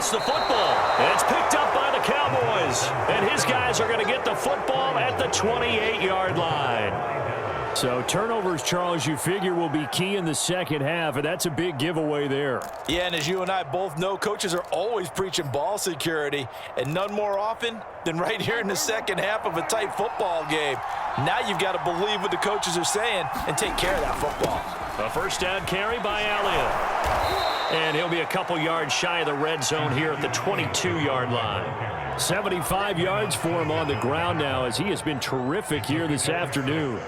gets the football. And it's picked up by the Cowboys. And his guys are going to get the football at the 28-yard line. So turnovers, Charles, you figure will be key in the second half, and that's a big giveaway there. Yeah, and as you and I both know, coaches are always preaching ball security, and none more often than right here in the second half of a tight football game. Now you've got to believe what the coaches are saying and take care of that football. A first down carry by Elliott. And he'll be a couple yards shy of the red zone here at the 22-yard line. 75 yards for him on the ground now as he has been terrific here this afternoon.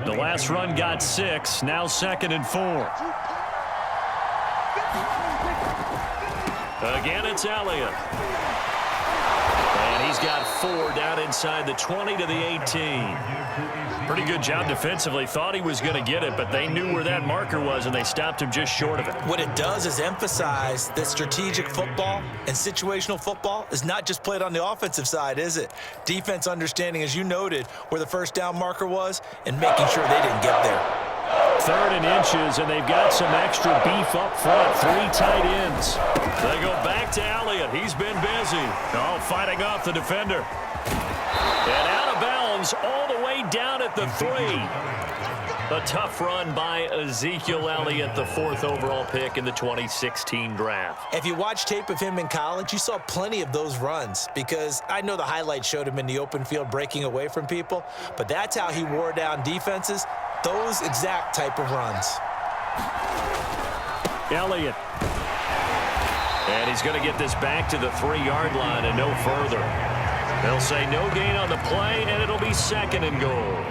The last run got 6, now 2nd and 4. Again, it's Elliott. And he's got 4 down inside the 20 to the 18. Pretty good job defensively. Thought he was going to get it, but they knew where that marker was, and they stopped him just short of it. What it does is emphasize that strategic football and situational football is not just played on the offensive side, is it? Defense understanding, as you noted, where the first down marker was and making sure they didn't get there. 3rd and inches, and they've got some extra beef up front. 3 tight ends. They go back to Elliott. He's been busy. Oh, fighting off the defender. And out of bounds all the way down at the 3. A tough run by Ezekiel Elliott, the 4th overall pick in the 2016 draft. If you watch tape of him in college, you saw plenty of those runs because I know the highlights showed him in the open field breaking away from people, but that's how he wore down defenses, those exact type of runs. Elliott. And he's going to get this back to the 3-yard line and no further. They'll say no gain on the play, and it'll be 2nd and goal.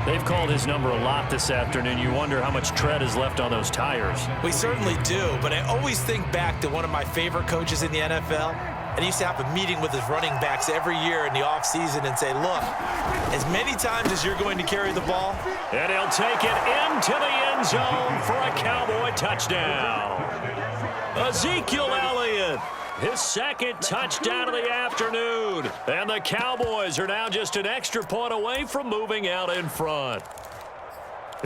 They've called his number a lot this afternoon. You wonder how much tread is left on those tires. We certainly do, but I always think back to one of my favorite coaches in the NFL, and he used to have a meeting with his running backs every year in the offseason and say, look, as many times as you're going to carry the ball. And he'll take it into the end zone for a Cowboy touchdown. Ezekiel Elliott. His 2nd touchdown of the afternoon. And the Cowboys are now just an extra point away from moving out in front.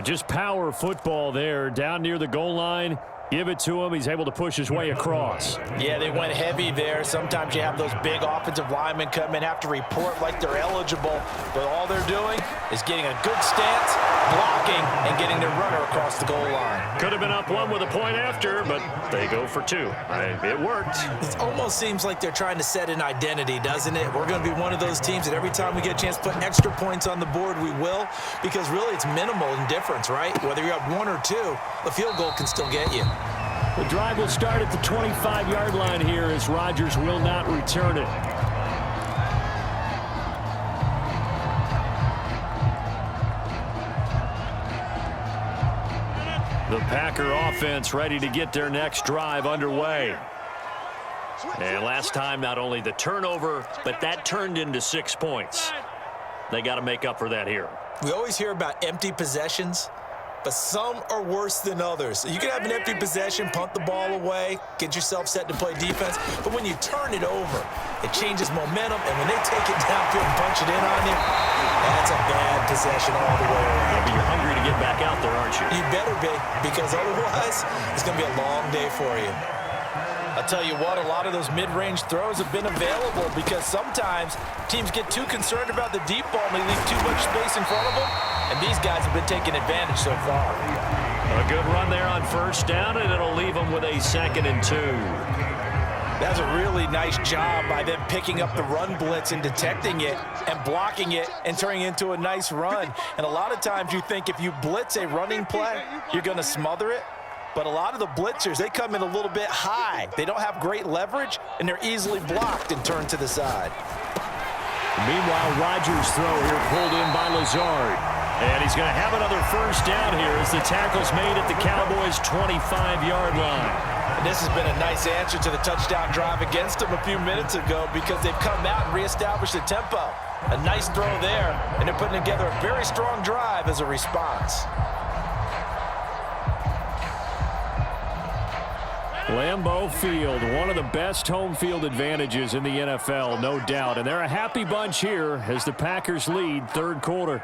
Just power football there down near the goal line. Give it to him. He's able to push his way across. Yeah, they went heavy there. Sometimes you have those big offensive linemen come in, have to report like they're eligible. But all they're doing is getting a good stance, blocking, and getting their runner across the goal line. Could have been up 1 with a point after, but they go for 2. It worked. It almost seems like they're trying to set an identity, doesn't it? We're going to be one of those teams that every time we get a chance to put extra points on the board, we will. Because really it's minimal in difference, right? Whether you're up 1 or 2, a field goal can still get you. The drive will start at the 25-yard line here as Rodgers will not return it. The Packer offense ready to get their next drive underway. And last time, not only the turnover, but that turned into 6 points. They got to make up for that here. We always hear about empty possessions, but some are worse than others. You can have an empty possession, punt the ball away, get yourself set to play defense, but when you turn it over, it changes momentum, and when they take it downfield and punch it in on you, that's a bad possession all the way around. Yeah, but you're hungry to get back out there, aren't you? You better be, because otherwise, it's going to be a long day for you. I'll tell you what, a lot of those mid-range throws have been available because sometimes teams get too concerned about the deep ball and they leave too much space in front of them, and these guys have been taking advantage so far. A good run there on first down, and it'll leave them with a 2nd and 2. That's a really nice job by them picking up the run blitz and detecting it and blocking it and turning it into a nice run. And a lot of times you think if you blitz a running play, you're going to smother it. But a lot of the blitzers, they come in a little bit high. They don't have great leverage, and they're easily blocked and turned to the side. Meanwhile, Rodgers' throw here pulled in by Lazard. And he's going to have another first down here as the tackle's made at the Cowboys' 25-yard line. And this has been a nice answer to the touchdown drive against them a few minutes ago because they've come out and reestablished the tempo. A nice throw there, and they're putting together a very strong drive as a response. Lambeau Field, one of the best home field advantages in the NFL, no doubt. And they're a happy bunch here as the Packers lead 3rd quarter.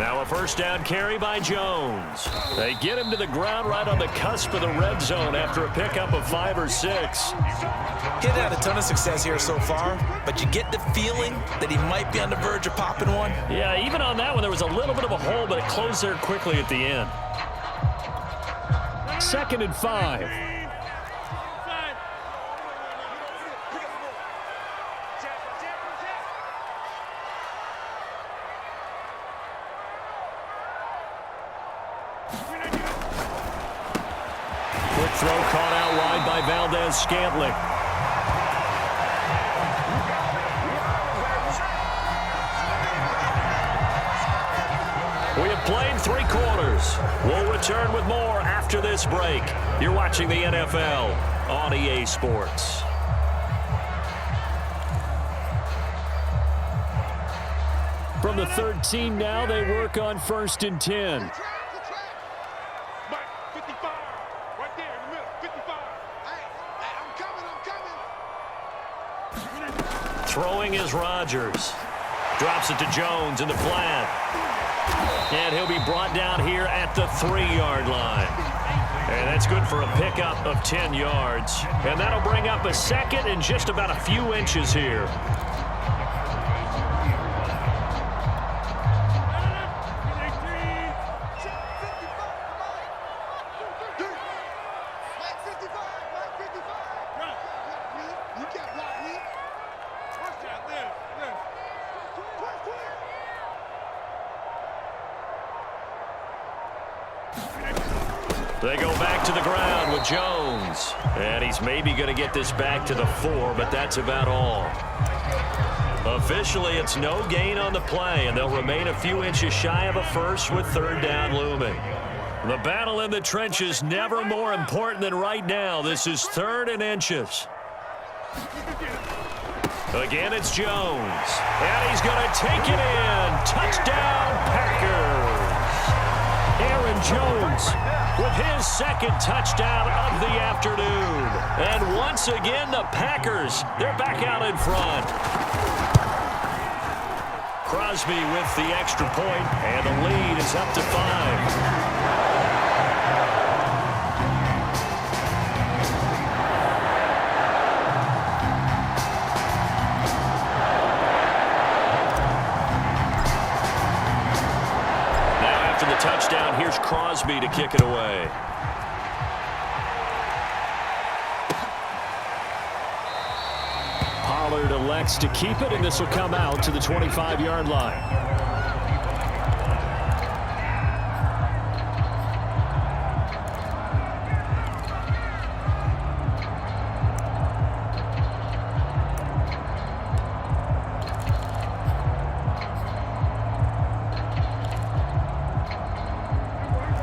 Now a first down carry by Jones. They get him to the ground right on the cusp of the red zone after a pickup of 5 or 6. He's had a ton of success here so far, but you get the feeling that he might be on the verge of popping one. Yeah, even on that one, there was a little bit of a hole, but it closed there quickly at the end. 2nd and 5. Quick throw caught out wide by Valdez-Scantling. We have played 3 quarters. We'll return with more after this break. You're watching the NFL on EA Sports. From the 13 now, they work on 1st and 10. Throwing is Rodgers. Drops it to Jones in the flat. And he'll be brought down here at the 3-yard line. And that's good for a pickup of 10 yards. And that'll bring up a 2nd and just about a few inches here. They go back to the ground with Jones. And he's maybe going to get this back to the 4, but that's about all. Officially, it's no gain on the play, and they'll remain a few inches shy of a first with 3rd down looming. The battle in the trenches never more important than right now. This is 3rd and inches. Again, it's Jones. And he's going to take it in. Touchdown, Packers. Aaron Jones with his 2nd touchdown of the afternoon. And once again, the Packers, they're back out in front. Crosby with the extra point, and the lead is up to 5. Touchdown, here's Crosby to kick it away. Pollard elects to keep it, and this will come out to the 25-yard line.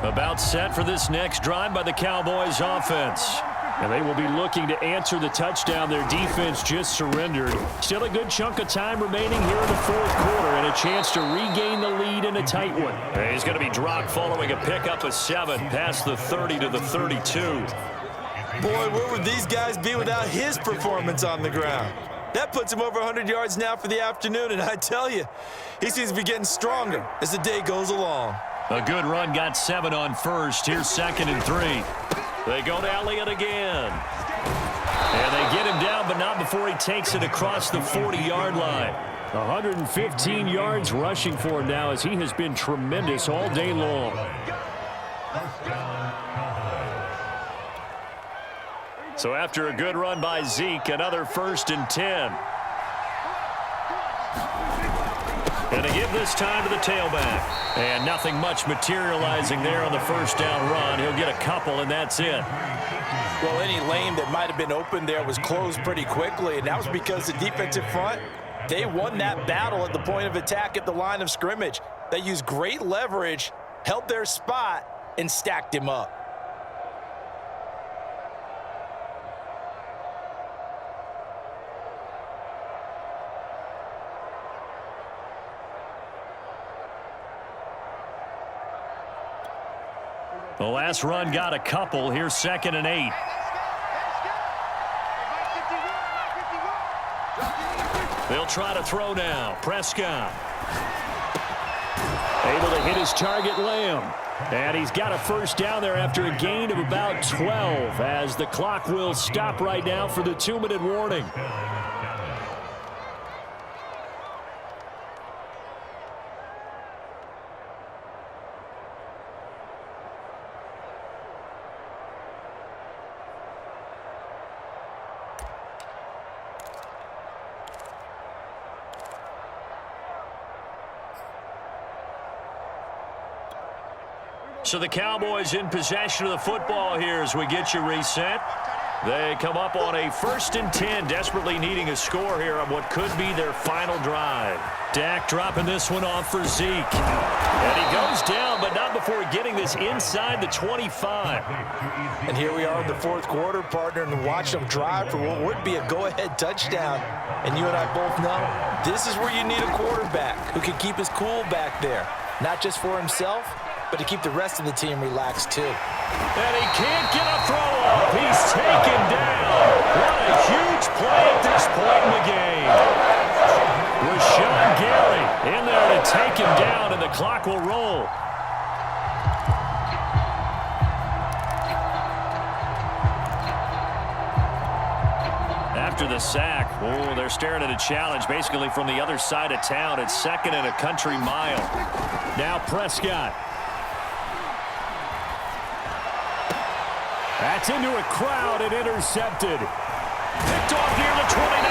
About set for this next drive by the Cowboys offense. And they will be looking to answer the touchdown their defense just surrendered. Still a good chunk of time remaining here in the 4th quarter and a chance to regain the lead in a tight one. And he's going to be dropped following a pickup of 7 past the 30 to the 32. Boy, where would these guys be without his performance on the ground? That puts him over 100 yards now for the afternoon, and I tell you, he seems to be getting stronger as the day goes along. A good run, got 7 on first. Here's 2nd and 3. They go to Elliott again. And they get him down, but not before he takes it across the 40-yard line. 115 yards rushing for him now as he has been tremendous all day long. So after a good run by Zeke, another 1st and 10. And to give this time to the tailback. And nothing much materializing there on the 1st down run. He'll get a couple, and that's it. Well, any lane that might have been open there was closed pretty quickly, and that was because the defensive front, they won that battle at the point of attack at the line of scrimmage. They used great leverage, held their spot, and stacked him up. The last run got a couple. Here's 2nd and 8. They'll try to throw now. Prescott. Able to hit his target, Lamb. And he's got a first down there after a gain of about 12 as the clock will stop right now for the 2-minute warning. So the Cowboys in possession of the football here as we get you reset. They come up on a 1st and 10, desperately needing a score here on what could be their final drive. Dak dropping this one off for Zeke. And he goes down, but not before getting this inside the 25. And here we are in the 4th quarter, partner, and watch them drive for what would be a go-ahead touchdown. And you and I both know this is where you need a quarterback who can keep his cool back there, not just for himself, but to keep the rest of the team relaxed, too. And he can't get a throw off. He's taken down. What a huge play at this point in the game. Rashawn Gary in there to take him down, and the clock will roll. After the sack, they're staring at a challenge basically from the other side of town. It's 2nd and a country mile. Now Prescott. That's into a crowd and intercepted. Picked off near the 29.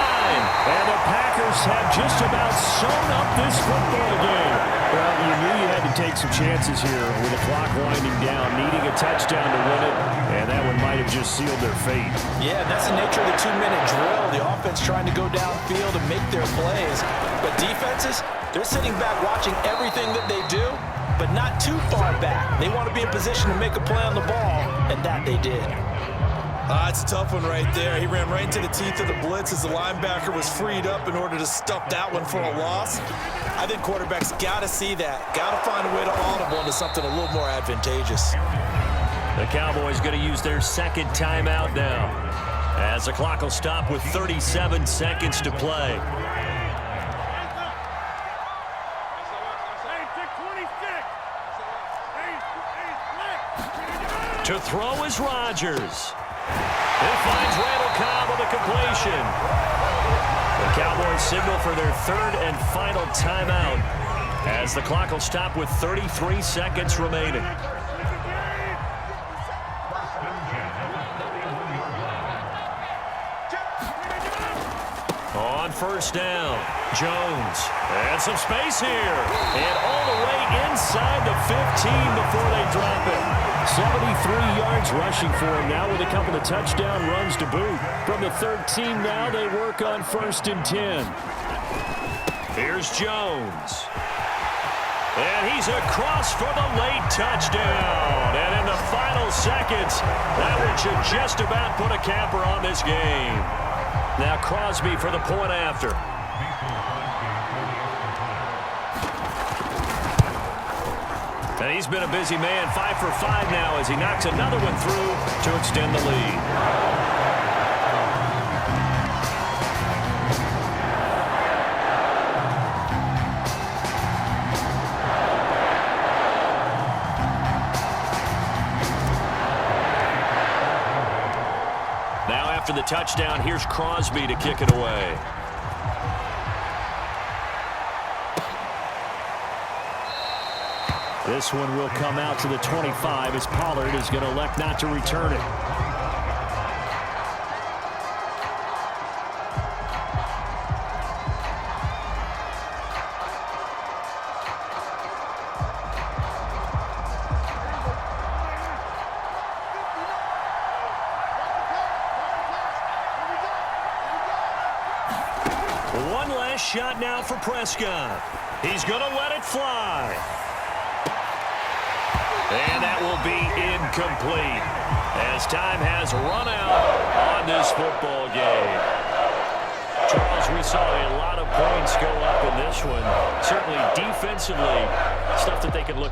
And the Packers have just about sewn up this football game. Well, you knew you had to take some chances here with the clock winding down, needing a touchdown to win it, and that one might have just sealed their fate. Yeah, that's the nature of the 2-minute drill. The offense trying to go downfield and make their plays. But defenses, they're sitting back watching everything that they do, but not too far back. They want to be in position to make a play on the ball, and that they did. It's a tough one right there. He ran right into the teeth of the blitz as the linebacker was freed up in order to stuff that one for a loss. I think quarterbacks got to see that. Got to find a way to audible into something a little more advantageous. The Cowboys going to use their 2nd timeout now, as the clock will stop with 37 seconds to play. To throw is Rodgers. He finds Randall Cobb on the completion. The Cowboys signal for their 3rd and final timeout as the clock will stop with 33 seconds remaining. On 1st down, Jones. And some space here. And all the way inside the 15 before they drop it. 73 yards rushing for him now with a couple of touchdown runs to boot. From the 13 now, they work on 1st and 10. Here's Jones. And he's across for the late touchdown. And in the final seconds, that one should just about put a capper on this game. Now Crosby for the point after. And he's been a busy man, 5 for 5 now as he knocks another one through to extend the lead. Now after the touchdown, here's Crosby to kick it away. This one will come out to the 25 as Pollard is going to elect not to return it. One last shot now for Prescott. He's going to let it fly. And that will be incomplete as time has run out on this football game. Charles, we saw a lot of points go up in this one. Certainly defensively, stuff that they can look